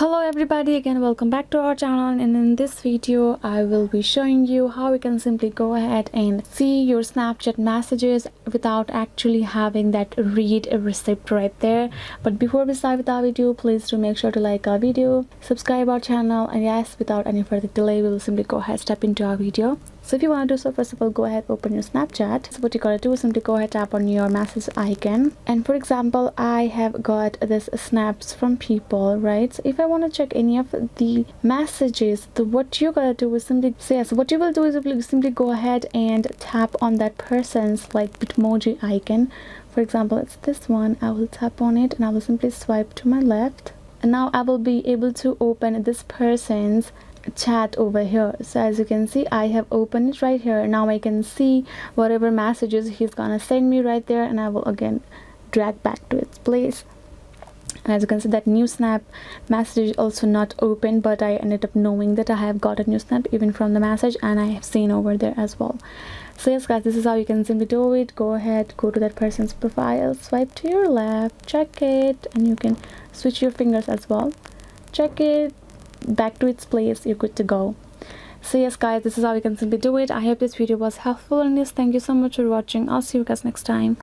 Hello everybody, again welcome back to our channel, and in this video I will be showing you how you can simply go ahead and see your Snapchat messages without actually having that read receipt right there. But before we start with our video, please do make sure to like our video, subscribe our channel, and yes, without any further delay we will simply go ahead step into our video. So if you want to do so, first of all, go ahead, open your Snapchat. So what you gotta do is simply go ahead, tap on your message icon, and for example I have got this snaps from people, right? So if I want to check any of the messages, what you gotta do is simply what you will do is simply go ahead and tap on that person's like Bitmoji icon. For example, it's this one. I will tap on it and I will simply swipe to my left, and now I will be able to open this person's chat over here. So as you can see, I have opened it right here. Now I can see whatever messages he's gonna send me right there, and I will again drag back to its place. And as you can see, that new snap message is also not open, but I ended up knowing that I have got a new snap even from the message, and I have seen over there as well. So yes guys, this is how you can simply do it. Go ahead, go to that person's profile, swipe to your left, check it, and you can switch your fingers as well, check it back to its place, you're good to go. So yes guys, this is how you can simply do it. I hope this video was helpful, and yes, thank you so much for watching. I'll see you guys next time.